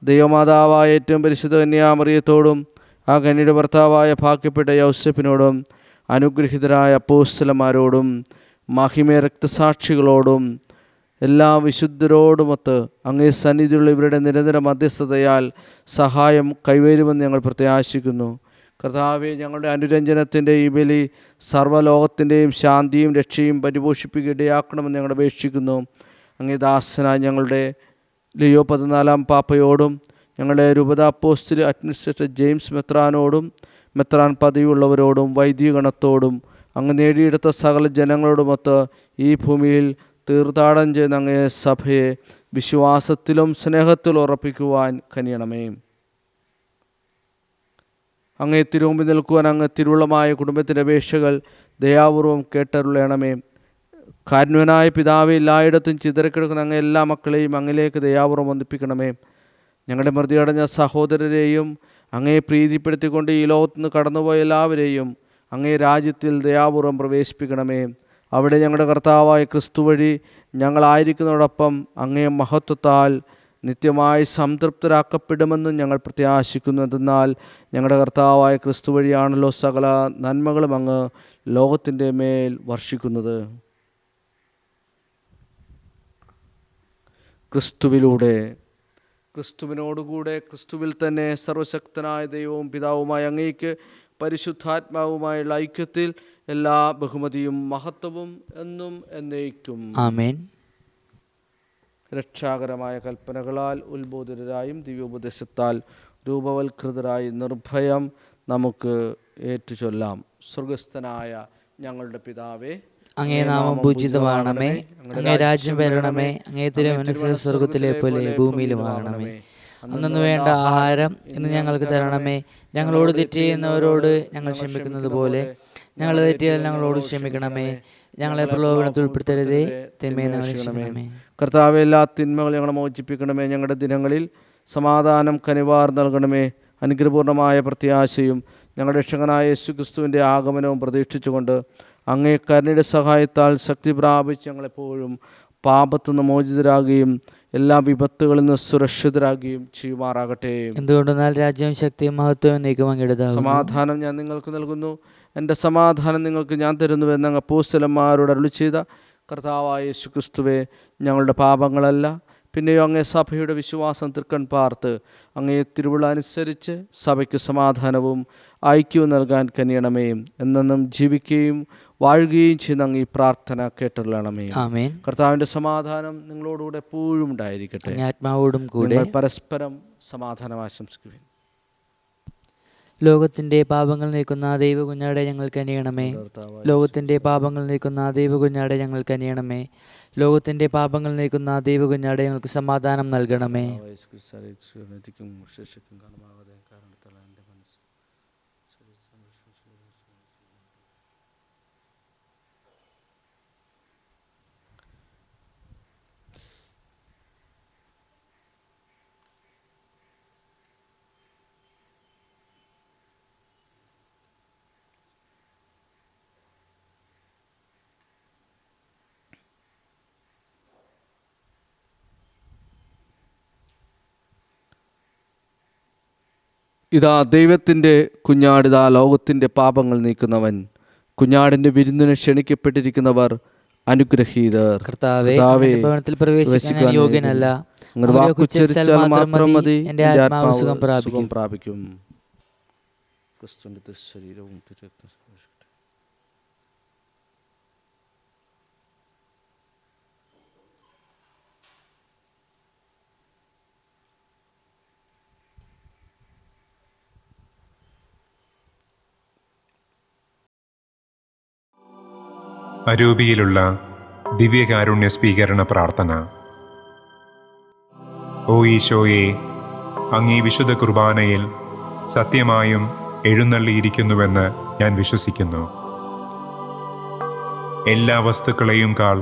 ദൈവമാതാവായ ഏറ്റവും പരിശുദ്ധ കന്യാമറിയത്തോടും ആ കന്യയുടെ ഭർത്താവായ ഭാഗ്യപ്പെട്ട യൗസേപ്പിനോടും അനുഗ്രഹീതരായ അപ്പോസ്തലന്മാരോടും മഹിമ രക്തസാക്ഷികളോടും എല്ലാ വിശുദ്ധരോടുമൊത്ത് അങ്ങേ സന്നിധിയുള്ള ഇവരുടെ നിരന്തര മധ്യസ്ഥതയാൽ സഹായം കൈവരുമെന്ന് ഞങ്ങൾ പ്രത്യാശിക്കുന്നു. കർത്താവെ, ഞങ്ങളുടെ അനുരഞ്ജനത്തിൻ്റെ ഈ ബലി സർവ്വലോകത്തിൻ്റെയും ശാന്തിയും രക്ഷയും പരിപോഷിപ്പിക്കുകയാക്കണമെന്ന് ഞങ്ങൾ അപേക്ഷിക്കുന്നു. അങ്ങേ ദാസനായ ഞങ്ങളുടെ ലിയോ 14 പാപ്പയോടും ഞങ്ങളുടെ രൂപത അപ്പോസ്തല അഡ്മിനിസ്ട്രേറ്റർ ജെയിംസ് മെത്രാനോടും മെത്രാൻ പദവിയുള്ളവരോടും വൈദികഗണത്തോടും അങ്ങ് നേടിയെടുത്ത സകല ജനങ്ങളോടുമൊത്ത് ഈ ഭൂമിയിൽ തീർത്ഥാടനം ചെയ്യുന്ന അങ്ങേ സഭയെ വിശ്വാസത്തിലും സ്നേഹത്തിലും ഉറപ്പിക്കുവാൻ കനിയണമേ. അങ്ങേ തിരുമുമ്പിൽ നിൽക്കുവാൻ അങ്ങ് തിരുവുള്ളമായ കുടുംബത്തിൻ്റെ അപേക്ഷകൾ ദയാപൂർവം കേട്ടരുളയണമേ. കാരുണ്യനായ പിതാവെ, എല്ലായിടത്തും ചിതറിക്കിടക്കുന്ന അങ്ങ് എല്ലാ മക്കളെയും അങ്ങിലേക്ക് ദയാപൂർവം വന്ദിപ്പിക്കണമേ. ഞങ്ങളുടെ മൃതിയടഞ്ഞ സഹോദരരെയും അങ്ങേ പ്രീതിപ്പെടുത്തിക്കൊണ്ട് ഈ ലോകത്തുനിന്ന് കടന്നുപോയ എല്ലാവരെയും അങ്ങേ രാജ്യത്തിൽ ദയാപൂർവം പ്രവേശിപ്പിക്കണമേ. അവിടെ ഞങ്ങളുടെ കർത്താവായ ക്രിസ്തു വഴി ഞങ്ങളായിരിക്കുന്നതോടൊപ്പം അങ്ങേ മഹത്വത്താൽ നിത്യമായി സംതൃപ്തരാക്കപ്പെടുമെന്നും ഞങ്ങൾ പ്രത്യാശിക്കുന്നു. എന്നാൽ ഞങ്ങളുടെ കർത്താവായ ക്രിസ്തു വഴിയാണല്ലോ സകല നന്മകളും അങ്ങ് ലോകത്തിൻ്റെ മേൽ വർഷിക്കുന്നത്. ക്രിസ്തുവിലൂടെ, ക്രിസ്തുവിനോടുകൂടെ, ക്രിസ്തുവിൽ തന്നെ സർവശക്തനായ ദൈവവും പിതാവുമായ അങ്ങേക്ക് പരിശുദ്ധാത്മാവുമായുള്ള ഐക്യത്തിൽ എല്ലാ ബഹുമതിയും മഹത്വവും എന്നും എന്നേക്കും ആമേൻ. രക്ഷാകരമായ കൽപ്പനകളാൽ ഉത്ബോധിതരായും ദിവ്യോപദേശത്താൽ രൂപവൽകൃതരായി നിർഭയം നമുക്ക് ഏറ്റുചൊല്ലാം. സ്വർഗസ്ഥനായ ഞങ്ങളുടെ പിതാവേ, അങ്ങേ നാമം പൂജിതമാകണമേ. അങ്ങേ രാജ്യം വരണമേ. അങ്ങേ തിരുമനസ്സ് സ്വർഗത്തിലെ പോലെ ഭൂമിയിലുമാകണമേ. അന്നു വേണ്ട ആഹാരം ഇന്ന് ഞങ്ങൾക്ക് തരണമേ. ഞങ്ങളോട് തെറ്റ് ചെയ്യുന്നവരോട് ഞങ്ങൾ ക്ഷമിക്കുന്നത് പോലെ ഞങ്ങൾ തെറ്റിയാൽ ഞങ്ങളോട് ക്ഷമിക്കണമേ. ഞങ്ങളെ പ്രലോഭനത്തിൽ ഉൾപ്പെടുത്തരുതേ, തിന്മയെ ഞങ്ങൾ രക്ഷിക്കണമേ. കർത്താവേ, എല്ലാ തിന്മകൾ ഞങ്ങളെ മോചിപ്പിക്കണമേ. ഞങ്ങളുടെ ദിനങ്ങളിൽ സമാധാനം കനിവാർ നൽകണമേ. അനുഗ്രഹപൂർണമായ പ്രത്യാശയും ഞങ്ങളുടെ രക്ഷകനായ യേശുക്രിസ്തുവിൻ്റെ ആഗമനവും പ്രതീക്ഷിച്ചുകൊണ്ട് അങ്ങേ കരുണയുടെ സഹായത്താൽ ശക്തി പ്രാപിച്ച് ഞങ്ങളെപ്പോഴും പാപത്തുനിന്ന് മോചിതരാകുകയും എല്ലാ വിപത്തുകളിൽ നിന്ന് സുരക്ഷിതരാകുകയും ചെയ്യുമാറാകട്ടെ. എന്തുകൊണ്ടെന്നാൽ രാജ്യവും ശക്തിയും മഹത്വവും എന്നേക്കും അങ്ങയുടേതാകുന്നു. സമാധാനം ഞാൻ നിങ്ങൾക്ക് നൽകുന്നു, എൻ്റെ സമാധാനം നിങ്ങൾക്ക് ഞാൻ തരുന്നുവെന്ന് അങ്ങ് അപ്പോസ്തലന്മാരോട് അരുളിച്ചെയ്ത കർത്താവായ യേശുക്രിസ്തുവേ, ഞങ്ങളുടെ പാപങ്ങളല്ല പിന്നെയോ അങ്ങേ സഭയുടെ വിശ്വാസം തൃക്കൺ പാർത്ത് അങ്ങേ തിരുവിള അനുസരിച്ച് സഭയ്ക്ക് സമാധാനവും ഐക്യവും നൽകാൻ കനിയണമേ. എന്നെന്നും ജീവിക്കുകയും വാഴുകയും ചെയ്യുന്ന അങ്ങ് ഈ പ്രാർത്ഥന കേട്ടുള്ളണമേ. ആമേൻ. കർത്താവിൻ്റെ സമാധാനം നിങ്ങളോടുകൂടെ എപ്പോഴും ഉണ്ടായിരിക്കട്ടെ. ആത്മാവോടും കൂടെ. പരസ്പരം സമാധാനം ആശംസിക്കുവിൻ. ലോകത്തിന്റെ പാപങ്ങൾ നീക്കുന്ന ദൈവകുഞ്ഞാടെ ഞങ്ങൾക്ക് അനിയണമേ. ലോകത്തിന്റെ പാപങ്ങൾ നീക്കുന്ന ദൈവകുഞ്ഞാടെ ഞങ്ങൾക്ക് അനിയണമേ. ലോകത്തിന്റെ പാപങ്ങൾ നീക്കുന്ന ദൈവകുഞ്ഞാടെ ഞങ്ങൾക്ക് സമാധാനം നൽകണമേ. ഇതാ ദൈവത്തിൻ്റെ കുഞ്ഞാടിതാ ലോകത്തിൻ്റെ പാപങ്ങൾ നീക്കുന്നവൻ. കുഞ്ഞാടിൻ്റെ വിരുന്നിന് ക്ഷണിക്കപ്പെട്ടിരിക്കുന്നവർ അനുഗ്രഹീതർ. കർത്താവേ, ഭവനത്തിൽ പ്രവേശിക്കാൻ യോഗ്യനല്ല. വാക്കുച്ചരിച്ചാൽ മാത്രം മതി, എൻ്റെ ആത്മാവ് സുഖം പ്രാപിക്കും. ക്രിസ്തുവിൻ്റെ ശരീരവും അരൂപിയിലുള്ള ദിവ്യകാരുണ്യ സ്വീകരണ പ്രാർത്ഥന. ഓ ഈശോയെ, അങ്ങീ വിശുദ്ധ കുർബാനയിൽ സത്യമായും എഴുന്നള്ളിയിരിക്കുന്നുവെന്ന് ഞാൻ വിശ്വസിക്കുന്നു. എല്ലാ വസ്തുക്കളെയും കാൾ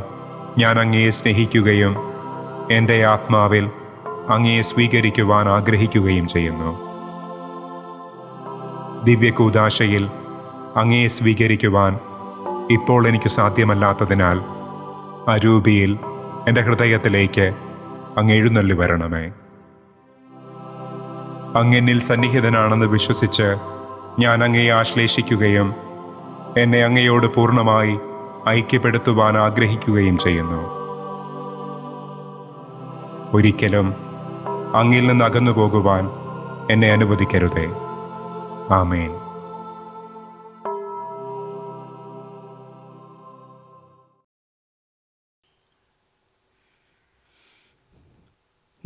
ഞാൻ അങ്ങയെ സ്നേഹിക്കുകയും എൻ്റെ ആത്മാവിൽ അങ്ങയെ സ്വീകരിക്കുവാൻ ആഗ്രഹിക്കുകയും ചെയ്യുന്നു. ദിവ്യകൂദാശയിൽ അങ്ങയെ സ്വീകരിക്കുവാൻ ഇപ്പോൾ എനിക്ക് സാധ്യമല്ലാത്തതിനാൽ അരൂപിയിൽ എൻ്റെ ഹൃദയത്തിലേക്ക് അങ്ങ് എഴുന്നള്ളി വരണമേ. അങ്ങെന്നിൽ സന്നിഹിതനാണെന്ന് വിശ്വസിച്ച് ഞാൻ അങ്ങയെ ആശ്ലേഷിക്കുകയും എന്നെ അങ്ങയോട് പൂർണ്ണമായി ഐക്യപ്പെടുത്തുവാൻ ആഗ്രഹിക്കുകയും ചെയ്യുന്നു. ഒരിക്കലും അങ്ങിൽ നിന്ന് അകന്നു പോകുവാൻ എന്നെ അനുവദിക്കരുതേ. ആമേൻ.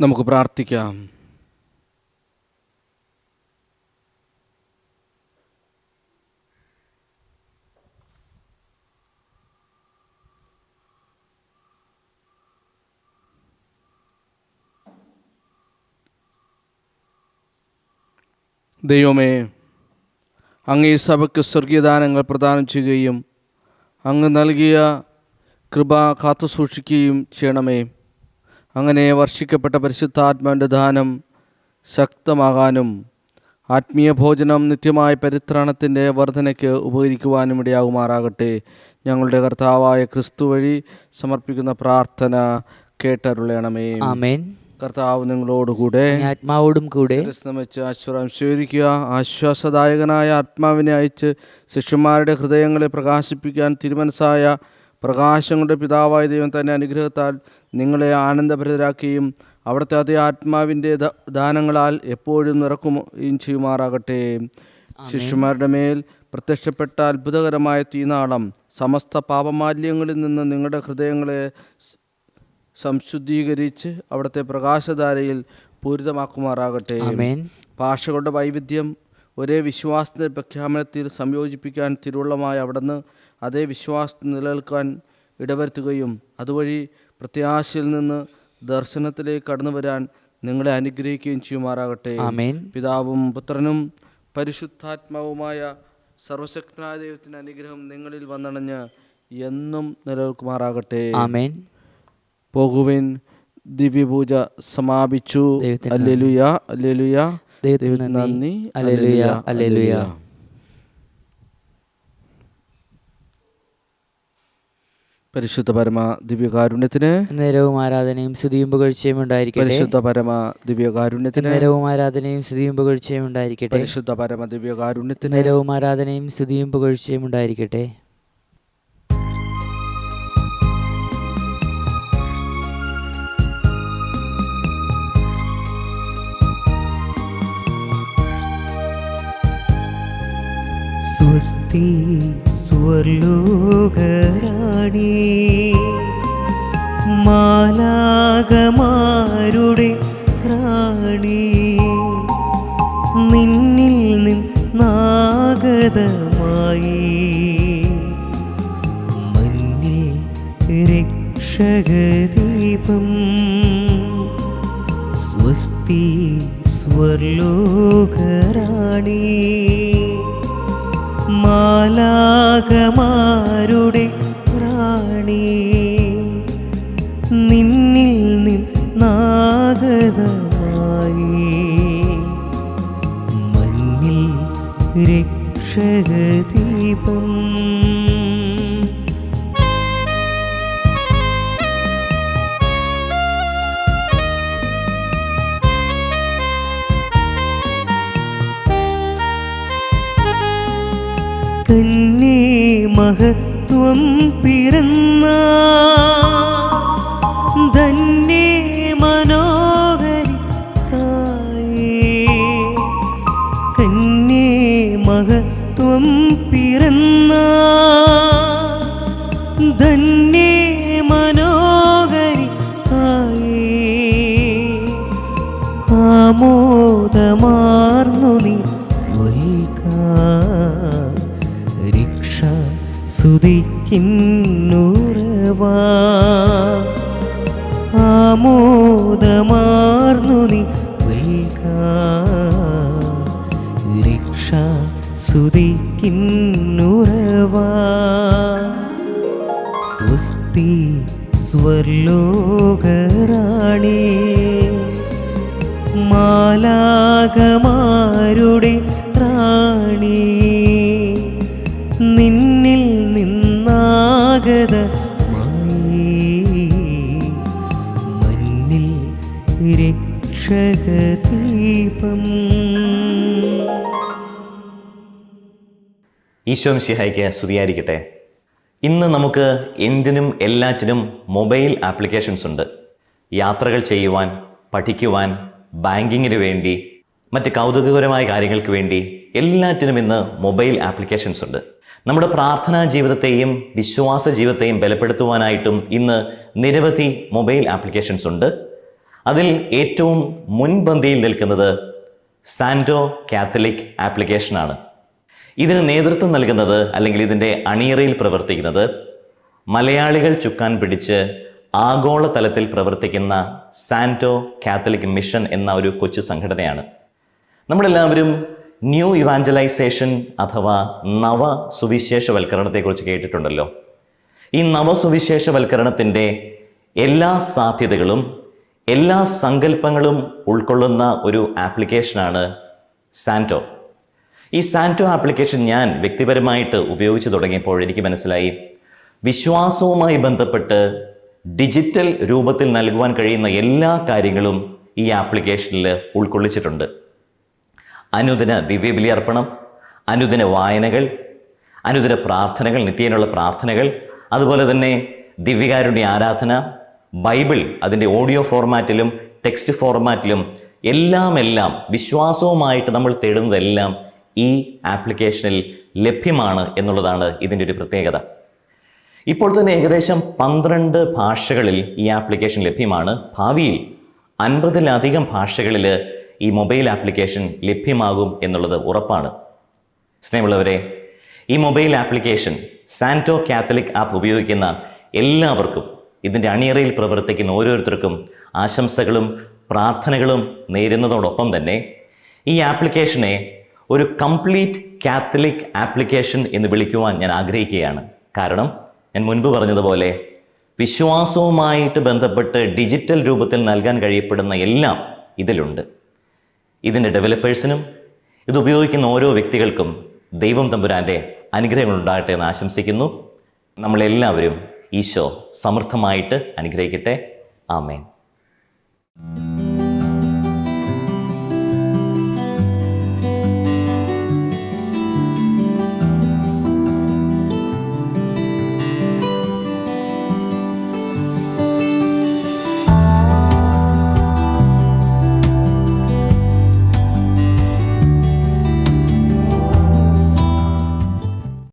നമുക്ക് പ്രാർത്ഥിക്കാം. ദൈവമേ, അങ്ങ് ഈ സഭയ്ക്ക് സ്വർഗീയദാനങ്ങൾ പ്രദാനം ചെയ്യുകയും അങ്ങ് നൽകിയ കൃപ കാത്തുസൂക്ഷിക്കുകയും ചെയ്യണമേ. അങ്ങനെ വർഷിക്കപ്പെട്ട പരിശുദ്ധാത്മാവിൻ്റെ ദാനം ശക്തമാകാനും ആത്മീയ ഭോജനം നിത്യമായ പരിത്രാണത്തിൻ്റെ വർധനയ്ക്ക് ഉപകരിക്കുവാനും ഇടയാകുമാറാകട്ടെ. ഞങ്ങളുടെ കർത്താവായ ക്രിസ്തു വഴി സമർപ്പിക്കുന്ന പ്രാർത്ഥന കേട്ടരുളയണമേ. ആമേൻ. കർത്താവ് നിങ്ങളോടുകൂടെ, ആത്മാവോടും കൂടെ. വെച്ച് ആശ്വാസം സ്വീകരിക്കുക. ആശ്വാസദായകനായ ആത്മാവിനെ അയച്ച് ശിഷ്യന്മാരുടെ ഹൃദയങ്ങളെ പ്രകാശിപ്പിക്കാൻ തിരുമനസ്സായ പ്രകാശങ്ങളുടെ പിതാവായ ദൈവം തന്നെ അനുഗ്രഹത്താൽ നിങ്ങളെ ആനന്ദഭരിതരാക്കുകയും അവിടുത്തെ അതേ ആത്മാവിൻ്റെ ദാനങ്ങളാൽ എപ്പോഴും നിറക്കുകയും ചെയ്യുമാറാകട്ടെ. ശിഷ്യന്മാരുടെ മേൽ പ്രത്യക്ഷപ്പെട്ട അത്ഭുതകരമായ തീനാളം സമസ്ത പാപമാലിന്യങ്ങളിൽ നിന്ന് നിങ്ങളുടെ ഹൃദയങ്ങളെ സംശുദ്ധീകരിച്ച് അവിടുത്തെ പ്രകാശധാരയിൽ പൂരിതമാക്കുമാറാകട്ടെ. ഭാഷകളുടെ വൈവിധ്യം ഒരേ വിശ്വാസത്തിൻ്റെ പ്രഖ്യാപനത്തിൽ സംയോജിപ്പിക്കാൻ തിരുവുള്ളമായ അവിടുന്ന് അതേ വിശ്വാസത്തിൽ നിലനിൽക്കാൻ ഇടവരുത്തുകയും അതുവഴി പ്രത്യാശയിൽ നിന്ന് ദർശനത്തിലേക്ക് കടന്നു വരാൻ നിങ്ങളെ അനുഗ്രഹിക്കുകയും ചെയ്യുമാറാകട്ടെ. പിതാവും പുത്രനും പരിശുദ്ധാത്മാവുമായ സർവശക്തനായ ദൈവത്തിൻ്റെ അനുഗ്രഹം നിങ്ങളിൽ വന്നണഞ്ഞ് എന്നും നിലനിൽക്കുമാറാകട്ടെ. പോകുവിൻ, ദിവ്യപൂജ സമാപിച്ചു. Hallelujah, hallelujah. ദൈവത്തിന് നന്ദി. ഹല്ലേലൂയ, ഹല്ലേലൂയ. പരിശുദ്ധ പരമ ദിവ്യകാരുണ്യത്തിന് നേരവും ആരാധനയും സ്തുതിയും പുകഴ്ചയും ഉണ്ടായിരിക്കട്ടെ. പരിശുദ്ധ പരമ ദിവ്യകാരുണ്യത്തിന് നേരവും ആരാധനയും സ്തുതിയും പുകഴ്ചയും ഉണ്ടായിരിക്കട്ടെ. പരിശുദ്ധ പരമ ദിവ്യകാരുണ്യത്തിന് നേരവും ആരാധനയും സ്തുതിയും പുകഴ്ചയും ഉണ്ടായിരിക്കട്ടെ. സ്വസ്തി സ്വർലോകരാണി, മാലാകമാരുടെ റാണി, നിന്നിൽ നിന്നാഗതമായി മന്നിൽ രക്ഷകദീപം. സ്വസ്തി സ്വർലോകരാണി, മാലാകമാരുടെ റാണി, നിന്നിൽ നിന്നാഗതമായി മന്നിൽ രക്ഷകദീപം. കന്യേ മഹത്വം പിറന്ന ധന്യേ മനോഹരി തായേ, കന്യേ മഹത്വം പിറന്ന ധന്യേ മനോഹരി തായേ, ആമോദമാർന്നു നീ സ്തുതിക്കിന്നുറവാ, ആമോദമാർന്നു നീ രക്ഷ സ്തുതിക്കിന്നുറവാ. സ്വസ്തി സ്വർലോകരാണി, മാലാകമാരുടെ റാണി, നിന്നിൽ നിന്നാഗതമായി മന്നിൽ രക്ഷകദീപം. ഈശോ മിശിഹായ്ക്ക് സ്തുതിയായിരിക്കട്ടെ. ഇന്ന് നമുക്ക് എന്തിനും എല്ലാറ്റിനും മൊബൈൽ ആപ്ലിക്കേഷൻസ് ഉണ്ട്. യാത്രകൾ ചെയ്യുവാൻ, പഠിക്കുവാൻ, ബാങ്കിങ്ങിന് വേണ്ടി, മറ്റ് കൗതുകകരമായ കാര്യങ്ങൾക്ക് വേണ്ടി എല്ലാറ്റിനും ഇന്ന് മൊബൈൽ ആപ്ലിക്കേഷൻസ് ഉണ്ട്. നമ്മുടെ പ്രാർത്ഥനാ ജീവിതത്തെയും വിശ്വാസ ജീവിതത്തെയും ബലപ്പെടുത്തുവാനായിട്ടും ഇന്ന് നിരവധി മൊബൈൽ ആപ്ലിക്കേഷൻസ് ഉണ്ട്. അതിൽ ഏറ്റവും മുൻപന്തിയിൽ നിൽക്കുന്നത് സാന്റോ കാത്തലിക് ആപ്ലിക്കേഷനാണ്. ഇതിന് നേതൃത്വം നൽകുന്നത്, അല്ലെങ്കിൽ ഇതിൻ്റെ അണിയറയിൽ പ്രവർത്തിക്കുന്നത്, മലയാളികൾ ചുക്കാൻ പിടിച്ച് ആഗോളതലത്തിൽ പ്രവർത്തിക്കുന്ന സാന്റോ കാത്തലിക് മിഷൻ എന്ന ഒരു കൊച്ചു സംഘടനയാണ്. നമ്മളെല്ലാവരും ന്യൂ ഇവാഞ്ചലൈസേഷൻ അഥവാ നവ സുവിശേഷവൽക്കരണത്തെക്കുറിച്ച് കേട്ടിട്ടുണ്ടല്ലോ. ഈ നവസുവിശേഷവൽക്കരണത്തിൻ്റെ എല്ലാ സാധ്യതകളും എല്ലാ സങ്കല്പങ്ങളും ഉൾക്കൊള്ളുന്ന ഒരു ആപ്ലിക്കേഷനാണ് സാന്റോ. ഈ സാന്റോ ആപ്ലിക്കേഷൻ ഞാൻ വ്യക്തിപരമായിട്ട് ഉപയോഗിച്ച് തുടങ്ങിയപ്പോൾ എനിക്ക് മനസ്സിലായി, വിശ്വാസവുമായി ബന്ധപ്പെട്ട് ഡിജിറ്റൽ രൂപത്തിൽ നൽകുവാൻ കഴിയുന്ന എല്ലാ കാര്യങ്ങളും ഈ ആപ്ലിക്കേഷനിൽ ഉൾക്കൊള്ളിച്ചിട്ടുണ്ട്. അനുദിന ദിവ്യബലി അർപ്പണം, അനുദിന വായനകൾ, അനുദിന പ്രാർത്ഥനകൾ, നിത്യേനയുള്ള പ്രാർത്ഥനകൾ, അതുപോലെ തന്നെ ദിവ്യകാരുണ്യ ആരാധന, ബൈബിൾ അതിൻ്റെ ഓഡിയോ ഫോർമാറ്റിലും ടെക്സ്റ്റ് ഫോർമാറ്റിലും എല്ലാം വിശ്വാസവുമായിട്ട് നമ്മൾ തേടുന്നതെല്ലാം ഈ ആപ്ലിക്കേഷനിൽ ലഭ്യമാണ് എന്നുള്ളതാണ് ഇതിൻ്റെ ഒരു പ്രത്യേകത. ഇപ്പോൾ തന്നെ ഏകദേശം 12 ഭാഷകളിൽ ഈ ആപ്ലിക്കേഷൻ ലഭ്യമാണ്. ഭാവിയിൽ 50-ലധികം ഭാഷകളിൽ ഈ മൊബൈൽ ആപ്ലിക്കേഷൻ ലഭ്യമാകും എന്നുള്ളത് ഉറപ്പാണ്. സ്നേഹമുള്ളവരെ, ഈ mobile application Santo Catholic app ഉപയോഗിക്കുന്ന എല്ലാവർക്കും, ഇതിൻ്റെ അണിയറയിൽ പ്രവർത്തിക്കുന്ന ഓരോരുത്തർക്കും ആശംസകളും പ്രാർത്ഥനകളും നേരുന്നതോടൊപ്പം തന്നെ ഈ ആപ്ലിക്കേഷനെ ഒരു കംപ്ലീറ്റ് കാത്തലിക് ആപ്ലിക്കേഷൻ എന്ന് വിളിക്കുവാൻ ഞാൻ ആഗ്രഹിക്കുകയാണ്. കാരണം ഞാൻ മുൻപ് പറഞ്ഞതുപോലെ വിശ്വാസവുമായിട്ട് ബന്ധപ്പെട്ട് ഡിജിറ്റൽ രൂപത്തിൽ നൽകാൻ കഴിയപ്പെടുന്ന എല്ലാം ഇതിലുണ്ട്. ഇതിൻ്റെ ഡെവലപ്പേഴ്സിനും ഇത് ഉപയോഗിക്കുന്ന ഓരോ വ്യക്തികൾക്കും ദൈവം തമ്പുരാൻ്റെ അനുഗ്രഹങ്ങൾ ഉണ്ടാകട്ടെ എന്ന് ആശംസിക്കുന്നു. നമ്മളെല്ലാവരും ഈശോ സമൃദ്ധമായിട്ട് അനുഗ്രഹിക്കട്ടെ. ആമേൻ.